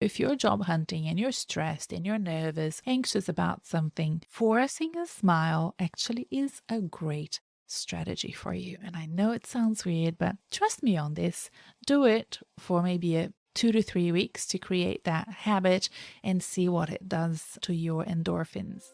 If you're job hunting and you're stressed and you're nervous, anxious about something, forcing a smile actually is a great strategy for you. And I know it sounds weird, but trust me on this. Do it for maybe 2 to 3 weeks to create that habit and see what it does to your endorphins.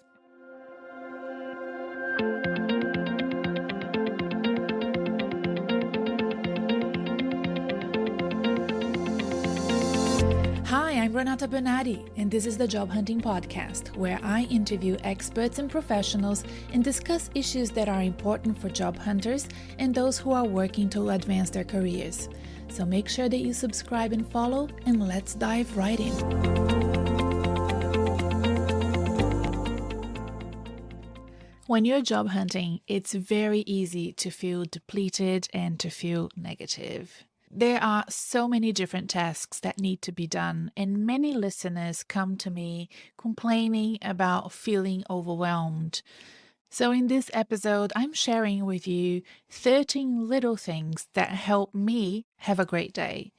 Hi, I'm Renata Bernardi, and this is the Job Hunting Podcast, where I interview experts and professionals and discuss issues that are important for job hunters and those who are working to advance their careers. So make sure that you subscribe and follow, and let's dive right in. When you're job hunting, it's very easy to feel depleted and to feel negative. There are so many different tasks that need to be done, and many listeners come to me complaining about feeling overwhelmed. So, in this episode, I'm sharing with you 13 little things that help me have a great day.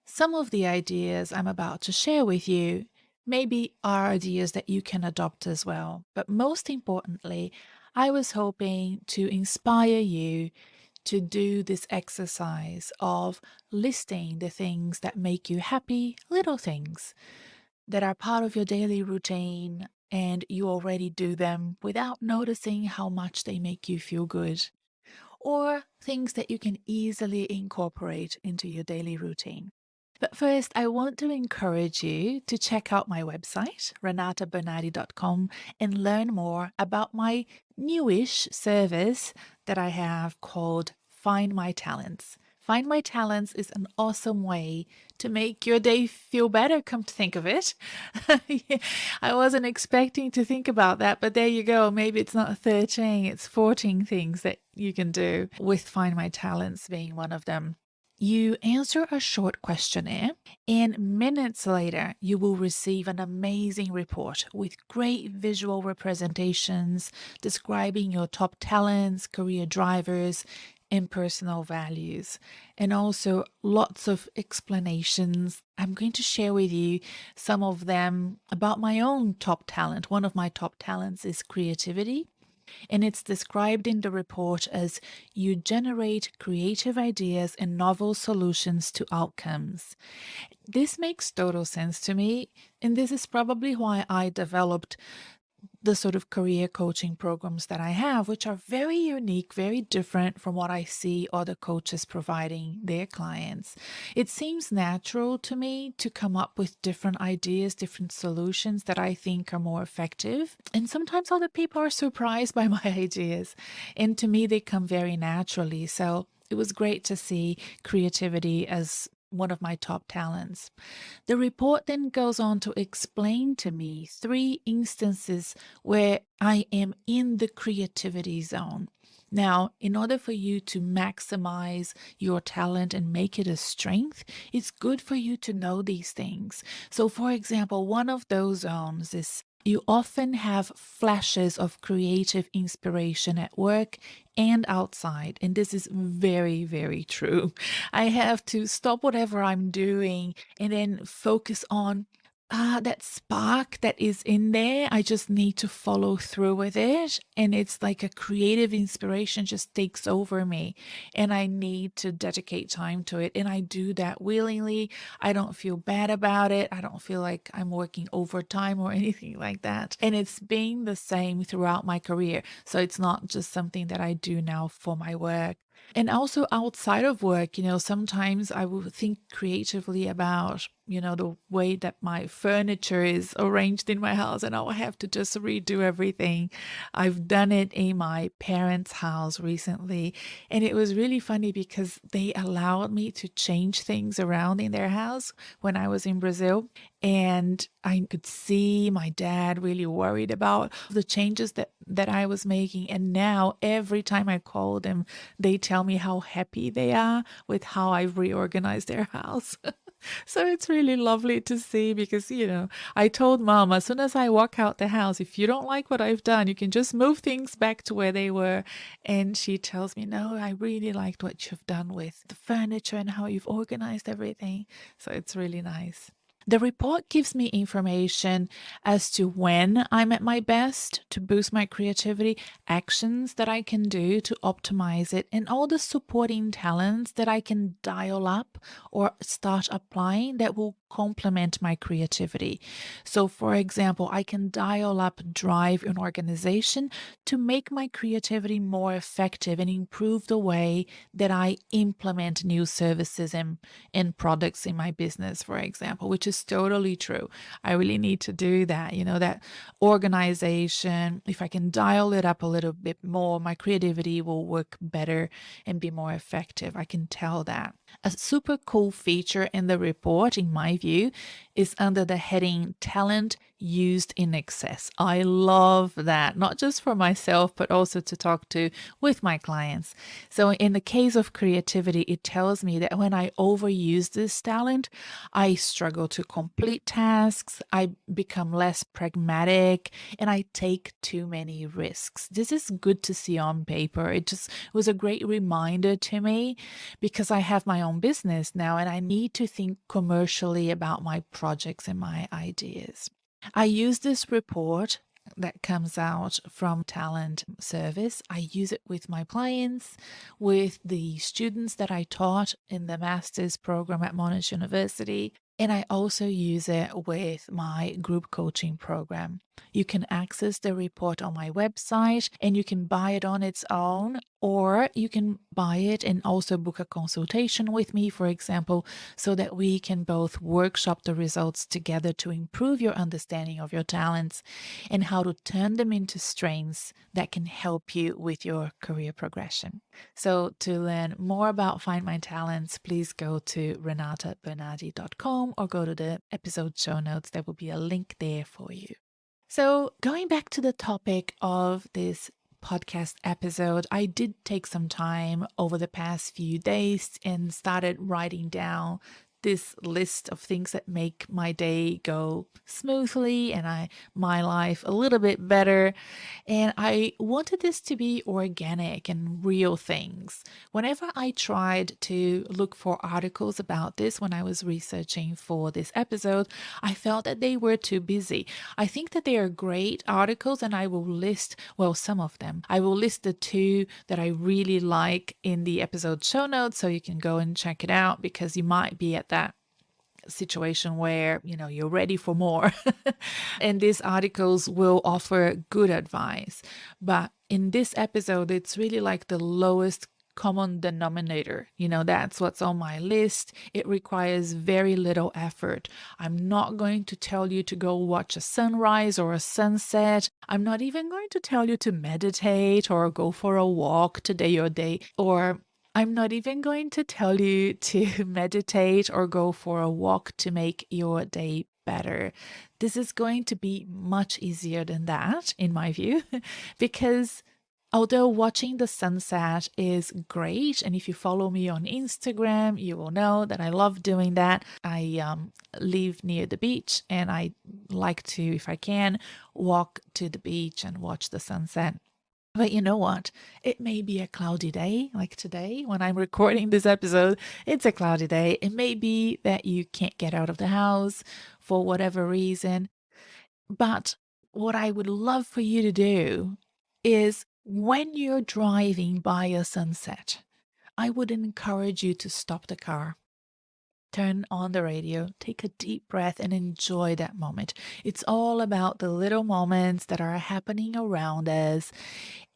Some of the ideas I'm about to share with you maybe are ideas that you can adopt as well. But most importantly, I was hoping to inspire you to do this exercise of listing the things that make you happy, little things that are part of your daily routine, and you already do them without noticing how much they make you feel good, or things that you can easily incorporate into your daily routine. But first, I want to encourage you to check out my website, renatabernardi.com, and learn more about my newish service that I have called Find My Talents. Find My Talents is an awesome way to make your day feel better, come to think of it. Yeah, I wasn't expecting to think about that, but there you go. Maybe it's not 13, it's 14 things that you can do, with Find My Talents being one of them. You answer a short questionnaire, and minutes later, you will receive an amazing report with great visual representations describing your top talents, career drivers, and personal values, and also lots of explanations. I'm going to share with you some of them about my own top talent. One of my top talents is creativity. And it's described in the report as you generate creative ideas and novel solutions to outcomes. This makes total sense to me, and this is probably why I developed the sort of career coaching programs that I have, which are very unique, very different from what I see other coaches providing their clients. It seems natural to me to come up with different ideas, different solutions that I think are more effective. And sometimes other people are surprised by my ideas. And to me, they come very naturally. So it was great to see creativity as one of my top talents. The report then goes on to explain to me 3 instances where I am in the creativity zone. Now, in order for you to maximize your talent and make it a strength, it's good for you to know these things. So, for example, one of those zones is you often have flashes of creative inspiration at work and outside. And this is very, very true. I have to stop whatever I'm doing and then focus on that spark that is in there. I just need to follow through with it. And it's like a creative inspiration just takes over me. And I need to dedicate time to it. And I do that willingly. I don't feel bad about it. I don't feel like I'm working overtime or anything like that. And it's been the same throughout my career. So it's not just something that I do now for my work. And also outside of work, sometimes I will think creatively about, the way that my furniture is arranged in my house, and I'll have to just redo everything. I've done it in my parents' house recently, and it was really funny because they allowed me to change things around in their house when I was in Brazil. And I could see my dad really worried about the changes that I was making. And now every time I call them, they tell me how happy they are with how I've reorganized their house. So it's really lovely to see because, I told mom as soon as I walk out the house, if you don't like what I've done, you can just move things back to where they were. And she tells me, no, I really liked what you've done with the furniture and how you've organized everything. So it's really nice. The report gives me information as to when I'm at my best to boost my creativity, actions that I can do to optimize it, and all the supporting talents that I can dial up or start applying that will complement my creativity. So, for example, I can dial up drive and organization to make my creativity more effective and improve the way that I implement new services and products in my business, for example, which is totally true. I really need to do that, that organization. If I can dial it up a little bit more, my creativity will work better and be more effective. I can tell that. A super cool feature in the report, in my view, is under the heading Talent Used in Excess. I love that, not just for myself, but also to talk to with my clients. So, in the case of creativity, it tells me that when I overuse this talent, I struggle to complete tasks, I become less pragmatic, and I take too many risks. This is good to see on paper. It just was a great reminder to me because I have my own business now and I need to think commercially about my projects and my ideas. I use this report that comes out from Talent Service. I use it with my clients, with the students that I taught in the master's program at Monash University, and I also use it with my group coaching program. You can access the report on my website and you can buy it on its own, or you can buy it and also book a consultation with me, for example, so that we can both workshop the results together to improve your understanding of your talents and how to turn them into strengths that can help you with your career progression. So, to learn more about Find My Talents, please go to renatabernardi.com or go to the episode show notes. There will be a link there for you. So, going back to the topic of this podcast episode, I did take some time over the past few days and started writing down this list of things that make my day go smoothly and my life a little bit better. And I wanted this to be organic and real things. Whenever I tried to look for articles about this when I was researching for this episode, I felt that they were too busy. I think that they are great articles, and I will list, well, some of them. I will list the two that I really like in the episode show notes so you can go and check it out because you might be at that situation where you're ready for more and these articles will offer good advice, but in this episode it's really like the lowest common denominator. That's what's on my list. It requires very little effort. I'm not going to tell you to go watch a sunrise or a sunset. I'm not even going to tell you to meditate or go for a walk today or day, or I'm not even going to tell you to meditate or go for a walk to make your day better. This is going to be much easier than that, in my view, because although watching the sunset is great, and if you follow me on Instagram, you will know that I love doing that. I live near the beach and I like to, if I can, walk to the beach and watch the sunset. But you know what? It may be a cloudy day, like today when I'm recording this episode. It's a cloudy day. It may be that you can't get out of the house for whatever reason. But what I would love for you to do is when you're driving by a sunset, I would encourage you to stop the car. Turn on the radio, take a deep breath, and enjoy that moment. It's all about the little moments that are happening around us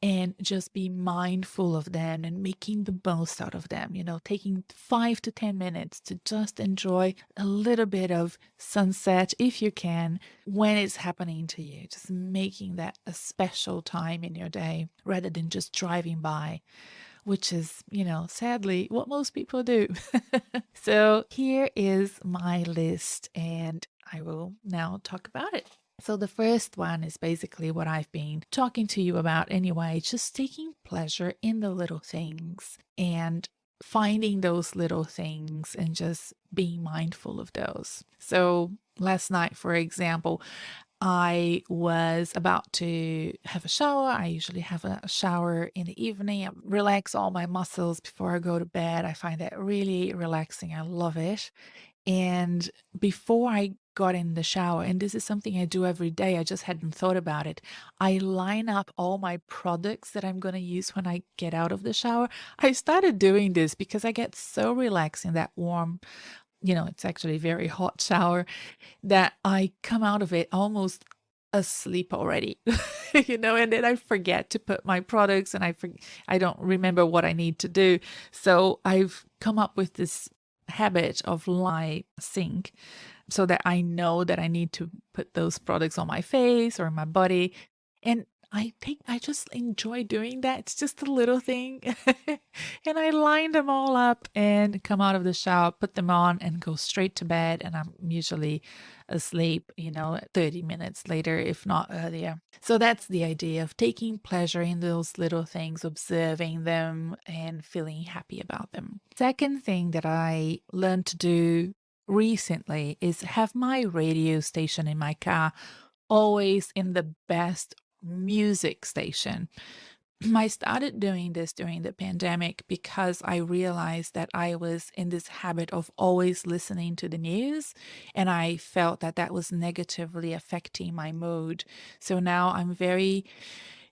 and just be mindful of them and making the most out of them. Taking 5 to 10 minutes to just enjoy a little bit of sunset if you can when it's happening to you. Just making that a special time in your day rather than just driving by, which is, sadly what most people do. So here is my list, and I will now talk about it. So the first one is basically what I've been talking to you about anyway, just taking pleasure in the little things and finding those little things and just being mindful of those. So last night, for example, I was about to have a shower. I usually have a shower in the evening. I relax all my muscles before I go to bed. I find that really relaxing. I love it. And before I got in the shower, and this is something I do every day, I just hadn't thought about it. I line up all my products that I'm going to use when I get out of the shower. I started doing this because I get so relaxed in that warm, it's actually a very hot shower, that I come out of it almost asleep already, and then I forget to put my products, and I don't remember what I need to do. So I've come up with this habit of my sink so that I know that I need to put those products on my face or my body. And I think I just enjoy doing that. It's just a little thing. And I line them all up and come out of the shower, put them on, and go straight to bed. And I'm usually asleep, 30 minutes later, if not earlier. So that's the idea of taking pleasure in those little things, observing them, and feeling happy about them. Second thing that I learned to do recently is have my radio station in my car always in the best music station. I started doing this during the pandemic because I realized that I was in this habit of always listening to the news, and I felt that that was negatively affecting my mood. So now I'm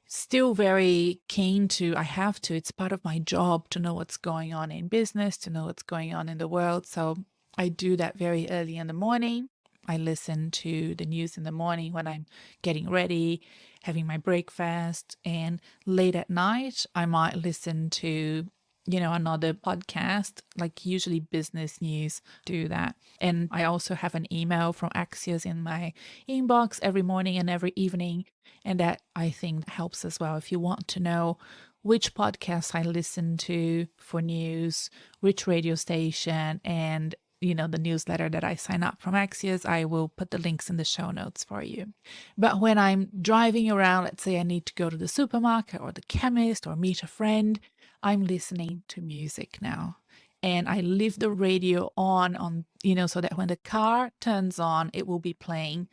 still very keen to, I have to, it's part of my job to know what's going on in business, to know what's going on in the world. So I do that very early in the morning. I listen to the news in the morning when I'm getting ready, having my breakfast, and late at night, I might listen to, another podcast, like usually business news, do that. And I also have an email from Axios in my inbox every morning and every evening. And that I think helps as well. If you want to know which podcast I listen to for news, which radio station, and the newsletter that I sign up from Axios, I will put the links in the show notes for you. But when I'm driving around, let's say I need to go to the supermarket or the chemist or meet a friend, I'm listening to music now. And I leave the radio on, so that when the car turns on, it will be playing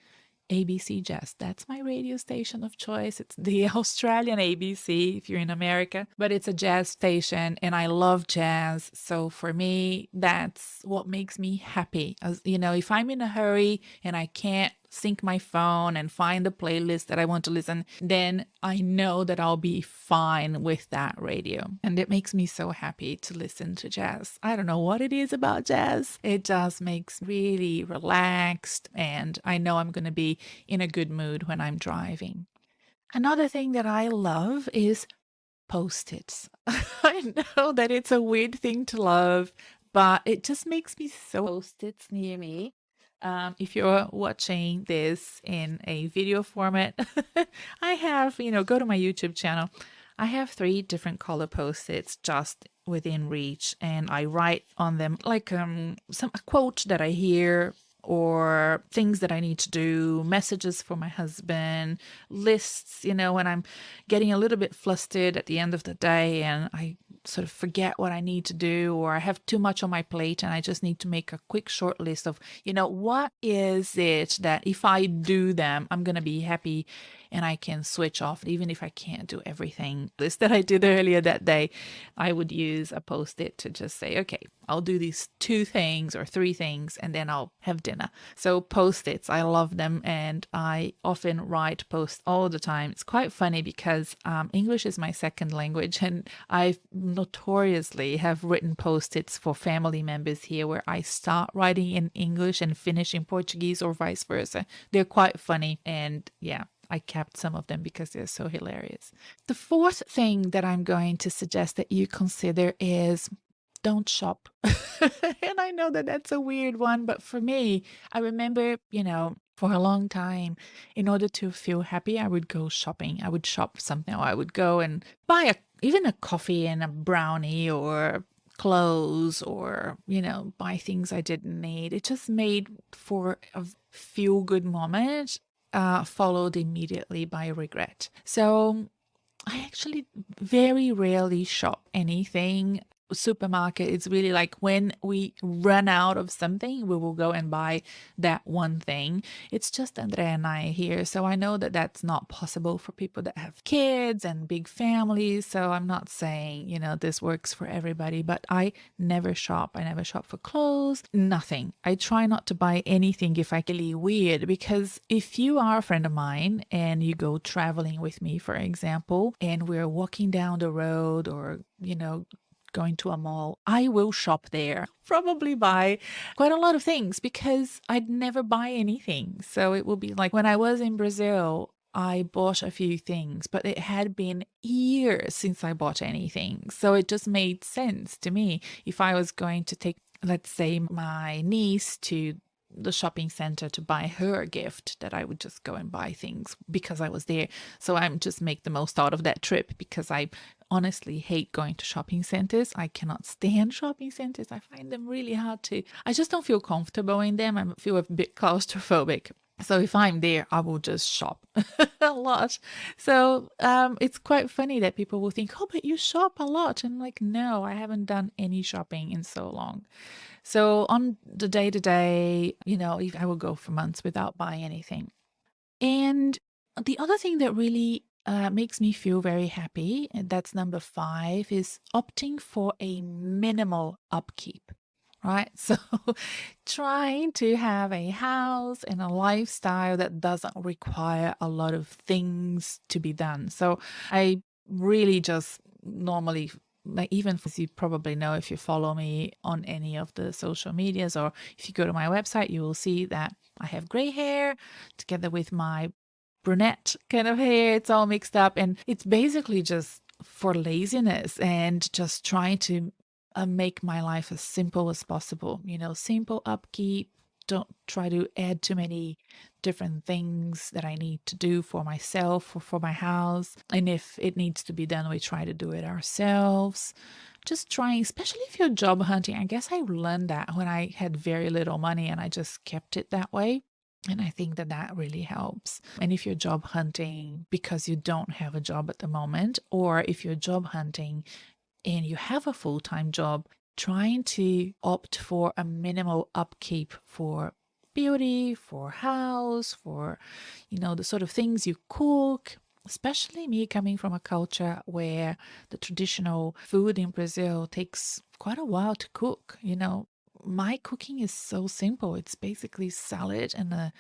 ABC Jazz. That's my radio station of choice. It's the Australian ABC if you're in America, but it's a jazz station and I love jazz. So for me, that's what makes me happy. If I'm in a hurry and I can't sync my phone and find the playlist that I want to listen, then I know that I'll be fine with that radio. And it makes me so happy to listen to jazz. I don't know what it is about jazz. It just makes really relaxed, and I know I'm going to be in a good mood when I'm driving. Another thing that I love is Post-its. I know that it's a weird thing to love, but it just makes me so Post-its near me. If you're watching this in a video format, I have, go to my YouTube channel. I have 3 different color Post-its just within reach, and I write on them like a quote that I hear, or things that I need to do, messages for my husband, lists, when I'm getting a little bit flustered at the end of the day and I sort of forget what I need to do, or I have too much on my plate and I just need to make a quick short list of, what is it that if I do them, I'm going to be happy and I can switch off, even if I can't do everything list that I did earlier that day. I would use a Post-it to just say, okay, I'll do these 2 things or 3 things and then I'll have dinner. So Post-its, I love them, and I often write posts all the time. It's quite funny because English is my second language, and I notoriously have written Post-its for family members here where I start writing in English and finish in Portuguese or vice versa. They're quite funny, and yeah, I kept some of them because they're so hilarious. The fourth thing that I'm going to suggest that you consider is don't shop. And I know that that's a weird one, but for me, I remember, for a long time, in order to feel happy, I would go shopping. I would shop something, or I would go and buy even a coffee and a brownie, or clothes, or, buy things I didn't need. It just made for a feel good moment, followed immediately by regret. So I actually very rarely shop anything. supermarket. It's really like when we run out of something, we will go and buy that one thing. It's just Andrea and I here. So I know that that's not possible for people that have kids and big families. So I'm not saying, this works for everybody, but I never shop. I never shop for clothes, nothing. I try not to buy anything if I can. Really weird, because if you are a friend of mine and you go traveling with me, for example, and we're walking down the road or, going to a mall, I will shop there. Probably buy quite a lot of things because I'd never buy anything. So it will be like when I was in Brazil, I bought a few things, but it had been years since I bought anything. So it just made sense to me if I was going to take, let's say, my niece to the shopping center to buy her a gift, that I would just go and buy things because I was there. So I'm just make the most out of that trip, because I honestly hate going to shopping centers. I cannot stand shopping centers. I find them really hard to, I just don't feel comfortable in them. I feel a bit claustrophobic. So if I'm there, I will just shop a lot. So it's quite funny that people will think, oh, but you shop a lot. And I'm like, no, I haven't done any shopping in so long. So on the day to day, I will go for months without buying anything. And the other thing that really makes me feel very happy, and that's number 5, is opting for a minimal upkeep. Right? So trying to have a house and a lifestyle that doesn't require a lot of things to be done. So I really just normally, like, even as you probably know if you follow me on any of the social medias, or if you go to my website, you will see that I have gray hair together with my brunette kind of hair. It's all mixed up, and it's basically just for laziness and just trying to make my life as simple as possible. Simple upkeep. Don't try to add too many different things that I need to do for myself or for my house. And if it needs to be done, we try to do it ourselves. Just trying, especially if you're job hunting. I guess I learned that when I had very little money and I just kept it that way. And I think that that really helps. And if you're job hunting because you don't have a job at the moment, or if you're job hunting and you have a full-time job, trying to opt for a minimal upkeep for beauty, for house, for, the sort of things you cook. Especially me coming from a culture where the traditional food in Brazil takes quite a while to cook. My cooking is so simple. It's basically salad and a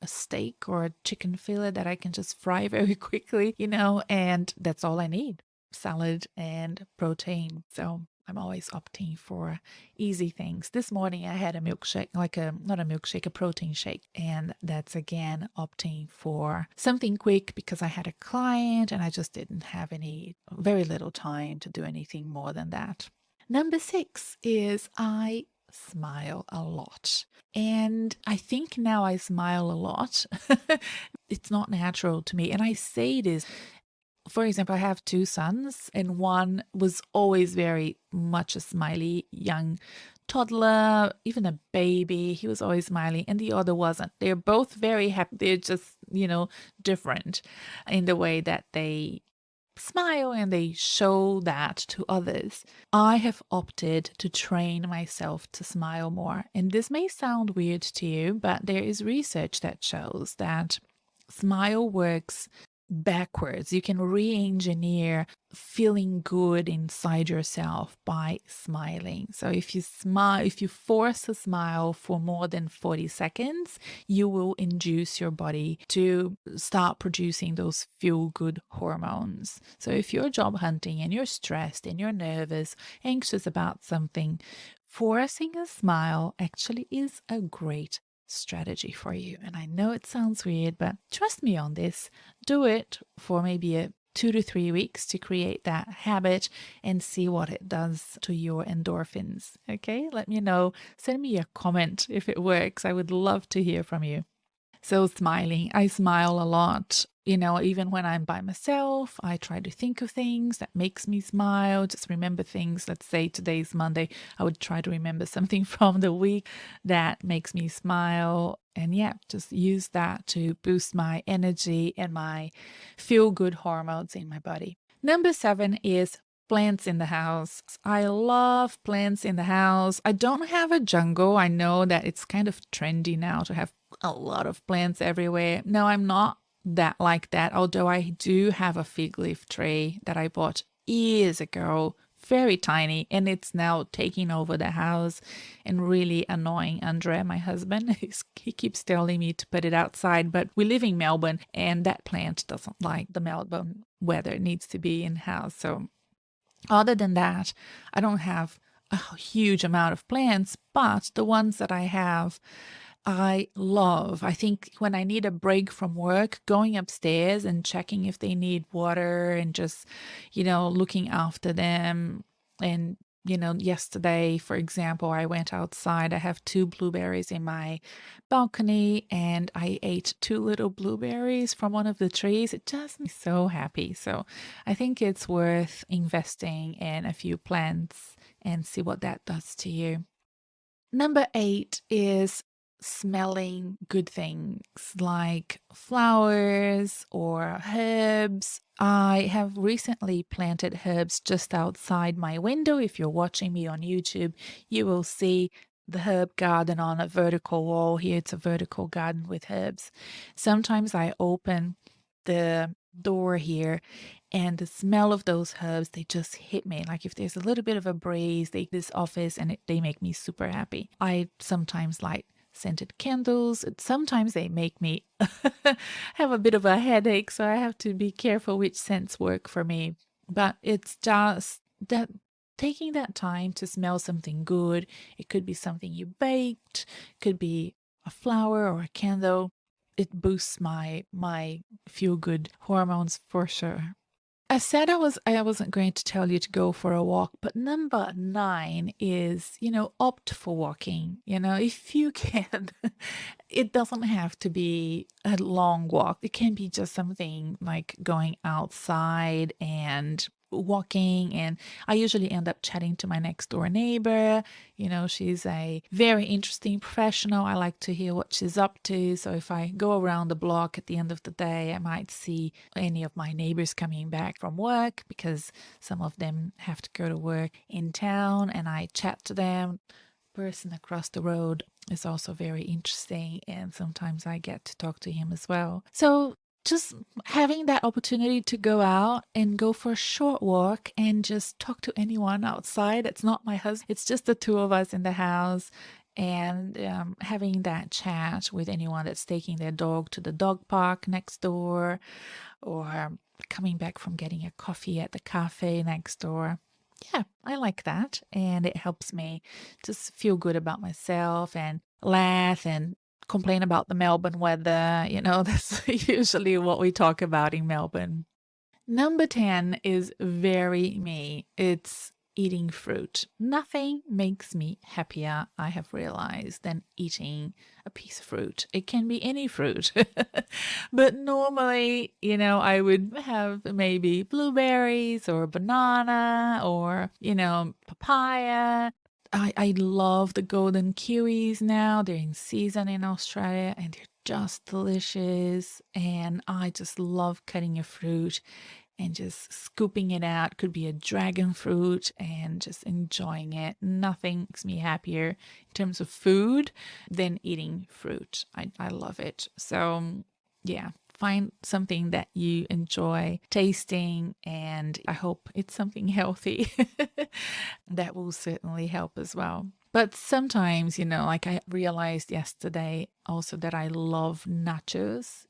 steak or a chicken fillet that I can just fry very quickly, and that's all I need. Salad and protein. So I'm always opting for easy things. This morning I had a milkshake, not a milkshake, a protein shake. And that's again opting for something quick because I had a client and I just didn't have very little time to do anything more than that. Number 6 is I smile a lot. And I think now I smile a lot. It's not natural to me. And I say this, for example, I have 2 sons, and one was always very much a smiley young toddler, even a baby. He was always smiling, and the other wasn't. They're both very happy. They're just, different in the way that they smile and they show that to others. I have opted to train myself to smile more. And this may sound weird to you, but there is research that shows that smile works backwards. You can re-engineer feeling good inside yourself by smiling. So if you force a smile for more than 40 seconds, you will induce your body to start producing those feel-good hormones. So if you're job hunting and you're stressed and you're nervous, anxious about something, forcing a smile actually is a great strategy for you. And I know it sounds weird, but trust me on this. Do it for maybe 2 to 3 weeks to create that habit and see what it does to your endorphins. Okay, let me know. Send me a comment if it works. I would love to hear from you. So smiling, I smile a lot. Even when I'm by myself, I try to think of things that makes me smile, just remember things. Let's say today's Monday, I would try to remember something from the week that makes me smile. And yeah, just use that to boost my energy and my feel-good hormones in my body. Number 7 is Plants in the house. I love plants in the house. I don't have a jungle. I know that it's kind of trendy now to have a lot of plants everywhere. No, I'm not that like that, although I do have a fig leaf tree that I bought years ago, very tiny, and it's now taking over the house and really annoying Andre, my husband. He keeps telling me to put it outside, but we live in Melbourne and that plant doesn't like the Melbourne weather. It needs to be in house. So other than that, I don't have a huge amount of plants, but the ones that I have, I love. I think when I need a break from work, going upstairs and checking if they need water and just, looking after them. And, yesterday, for example, I went outside. I have two blueberries in my balcony and I ate two little blueberries from one of the trees. It just makes me so happy. So I think it's worth investing in a few plants and see what that does to you. Number 8 is smelling good things like flowers or herbs. I have recently planted herbs just outside my window. If you're watching me on YouTube, you will see the herb garden on a vertical wall here. It's a vertical garden with herbs. Sometimes I open the door here and the smell of those herbs, they just hit me. Like if there's a little bit of a breeze, this office and they make me super happy. I sometimes light scented candles. Sometimes they make me have a bit of a headache, so I have to be careful which scents work for me. But it's just that taking that time to smell something good. It could be something you baked, could be a flower or a candle. It boosts my feel good hormones for sure. I said I wasn't going to tell you to go for a walk, but number 9 is, opt for walking. If you can, it doesn't have to be a long walk. It can be just something like going outside and walking. And I usually end up chatting to my next door neighbor. She's a very interesting professional. I like to hear what she's up to. So if I go around the block at the end of the day, I might see any of my neighbors coming back from work because some of them have to go to work in town and I chat to them. Person across the road is also very interesting and sometimes I get to talk to him as well. So just having that opportunity to go out and go for a short walk and just talk to anyone outside. It's not my husband, it's just the two of us in the house. And having that chat with anyone that's taking their dog to the dog park next door or coming back from getting a coffee at the cafe next door. Yeah, I like that. And it helps me just feel good about myself and laugh and complain about the Melbourne weather. That's usually what we talk about in Melbourne. Number 10 is very me. It's eating fruit. Nothing makes me happier, I have realized, than eating a piece of fruit. It can be any fruit. But normally, I would have maybe blueberries or banana or, papaya. I love the golden kiwis now. They're in season in Australia and they're just delicious. And I just love cutting a fruit and just scooping it out. Could be a dragon fruit and just enjoying it. Nothing makes me happier in terms of food than eating fruit. I love it. So, yeah, find something that you enjoy tasting, and I hope it's something healthy. That will certainly help as well. But sometimes, like I realized yesterday also that I love nachos.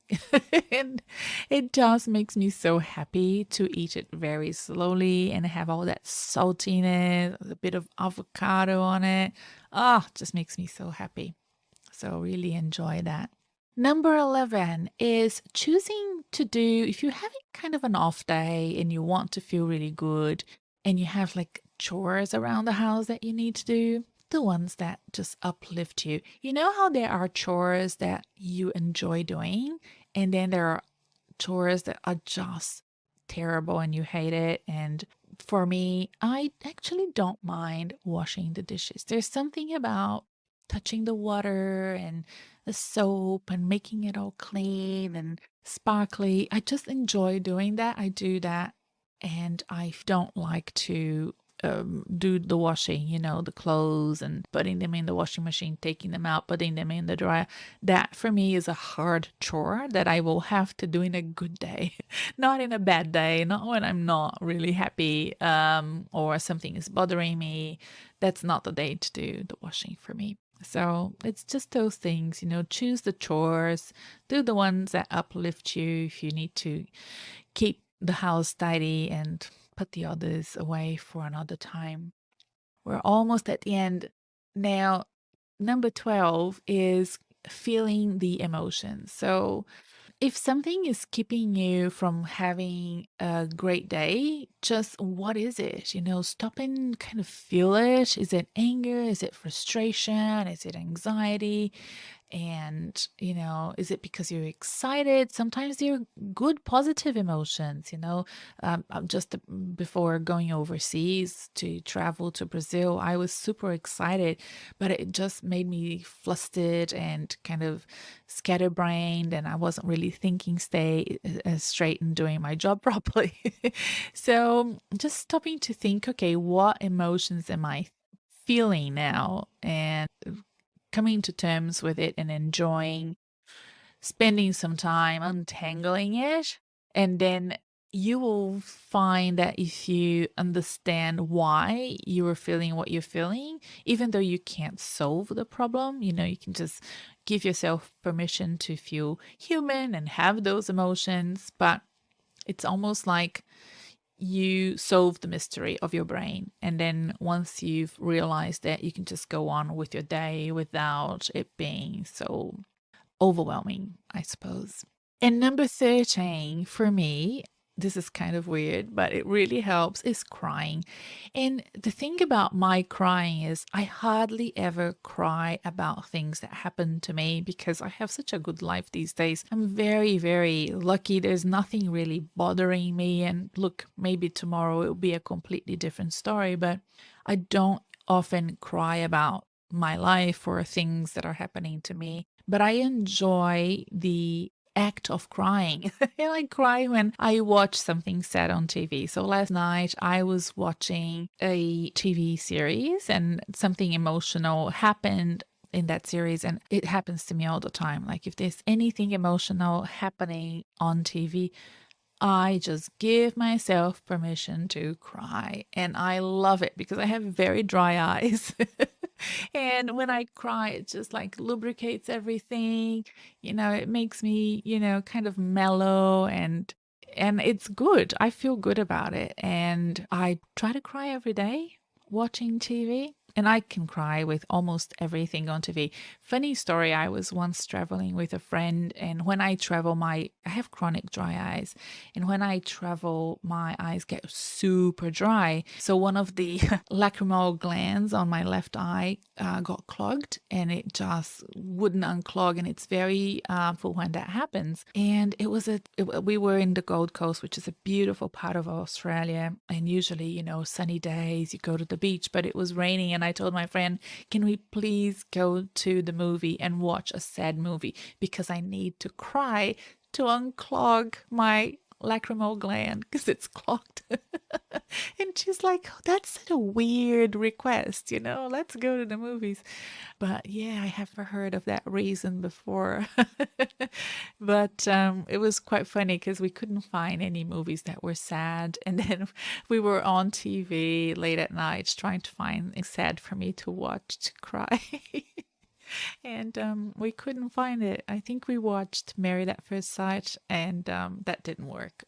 And it just makes me so happy to eat it very slowly and have all that saltiness, a bit of avocado on it. Ah, just makes me so happy. So really enjoy that. Number 11 is choosing to do, if you're having kind of an off day and you want to feel really good and you have like chores around the house that you need to do, the ones that just uplift you. You know how there are chores that you enjoy doing, and then there are chores that are just terrible and you hate it. And for me, I actually don't mind washing the dishes. There's something about touching the water and the soap and making it all clean and sparkly. I just enjoy doing that. I do that and I don't like to do the washing, the clothes and putting them in the washing machine, taking them out, putting them in the dryer. That for me is a hard chore that I will have to do in a good day, not in a bad day, not when I'm not really happy or something is bothering me. That's not the day to do the washing for me. So it's just those things, choose the chores, do the ones that uplift you if you need to keep the house tidy and put the others away for another time. We're almost at the end. Now, number 12 is feeling the emotions. So, if something is keeping you from having a great day, just what is it? Stop and kind of feel it. Is it anger? Is it frustration? Is it anxiety? And, is it because you're excited? Sometimes they're good, positive emotions, just before going overseas to travel to Brazil, I was super excited, but it just made me flustered and kind of scatterbrained, and I wasn't really thinking stay straight and doing my job properly. So just stopping to think, okay, what emotions am I feeling now? And coming to terms with it and enjoying spending some time untangling it. And then you will find that if you understand why you are feeling what you're feeling, even though you can't solve the problem, you can just give yourself permission to feel human and have those emotions. But it's almost like you solve the mystery of your brain. And then once you've realized that, you can just go on with your day without it being so overwhelming, I suppose. And number 13 for me, this is kind of weird, but it really helps, is crying. And the thing about my crying is I hardly ever cry about things that happen to me because I have such a good life these days. I'm very, very lucky. There's nothing really bothering me. And look, maybe tomorrow it will be a completely different story, but I don't often cry about my life or things that are happening to me, but I enjoy the act of crying. I like cry when I watch something sad on TV. So last night I was watching a TV series and something emotional happened in that series, and it happens to me all the time. Like if there's anything emotional happening on TV, I just give myself permission to cry. And I love it because I have very dry eyes. And when I cry, it just like lubricates everything. It makes me, kind of mellow, and it's good. I feel good about it. And I try to cry every day watching TV. And I can cry with almost everything on TV. Funny story, I was once traveling with a friend, and when I travel, I have chronic dry eyes. And when I travel, my eyes get super dry. So one of the lacrimal glands on my left eye got clogged, and it just wouldn't unclog. And it's very for when that happens. And we were in the Gold Coast, which is a beautiful part of Australia. And usually, sunny days, you go to the beach, but it was raining. And I told my friend, can we please go to the movie and watch a sad movie? Because I need to cry to unclog my lacrimal gland because it's clogged. And she's like, "Oh, that's such a weird request, let's go to the movies." But yeah, I haven't heard of that reason before. But it was quite funny because we couldn't find any movies that were sad. And then we were on TV late at night trying to find a sad for me to watch to cry. And we couldn't find it. I think we watched Married at First Sight, and that didn't work.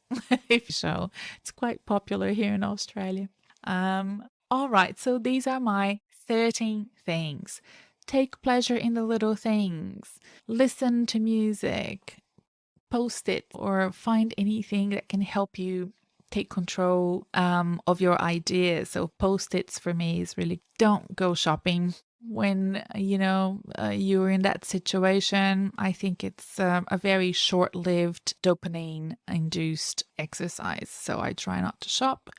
So it's quite popular here in Australia. All right, so these are my 13 things. Take pleasure in the little things. Listen to music. Post it or find anything that can help you take control of your ideas. So post-its for me is really, don't go shopping when you're in that situation. I think it's a very short-lived dopamine induced exercise, so I try not to shop.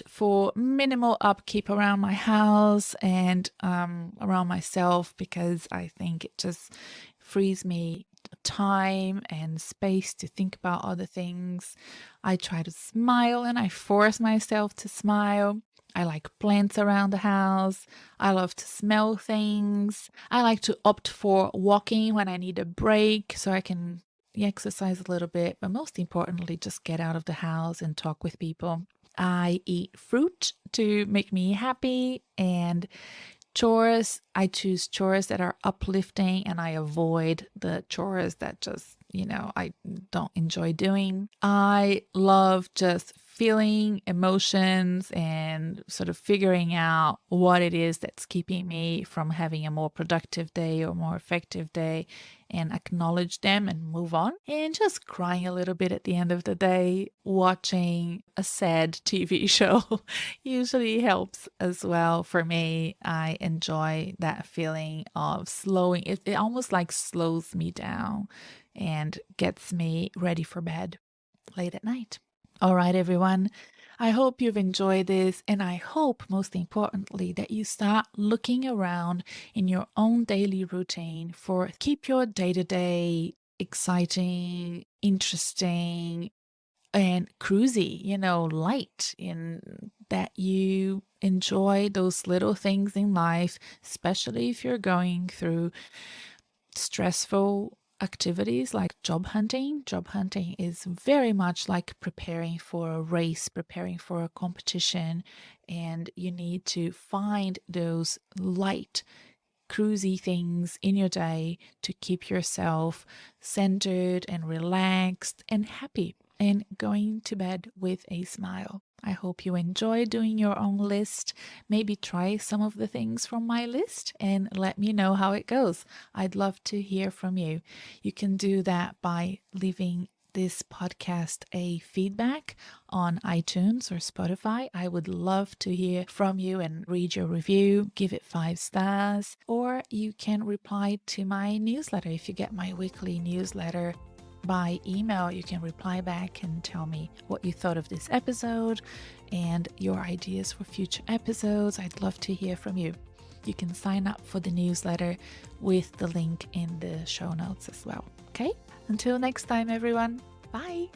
For minimal upkeep around my house and around myself, because I think it just frees me time and space to think about other things. I try to smile and I force myself to smile. I like plants around the house. I love to smell things. I like to opt for walking when I need a break so I can exercise a little bit, but most importantly, just get out of the house and talk with people. I eat fruit to make me happy, and chores, I choose chores that are uplifting and I avoid the chores that just, I don't enjoy doing. I love just feeling emotions and sort of figuring out what it is that's keeping me from having a more productive day or more effective day and acknowledge them and move on. And just crying a little bit at the end of the day, watching a sad TV show usually helps as well for me. I enjoy that feeling of slowing it almost like slows me down and gets me ready for bed late at night. All right, everyone. I hope you've enjoyed this, and I hope most importantly that you start looking around in your own daily routine for keep your day-to-day exciting, interesting, and cruisy, light, in that you enjoy those little things in life, especially if you're going through stressful activities like job hunting. Job hunting is very much like preparing for a race, preparing for a competition, and you need to find those light, cruisy things in your day to keep yourself centered and relaxed and happy and going to bed with a smile. I hope you enjoy doing your own list. Maybe try some of the things from my list and let me know how it goes. I'd love to hear from you. You can do that by leaving this podcast a feedback on iTunes or Spotify. I would love to hear from you and read your review. Give it 5 stars, or you can reply to my newsletter. If you get my weekly newsletter by email, you can reply back and tell me what you thought of this episode and your ideas for future episodes. I'd love to hear from you. You can sign up for the newsletter with the link in the show notes as well. Okay? Until next time, everyone. Bye.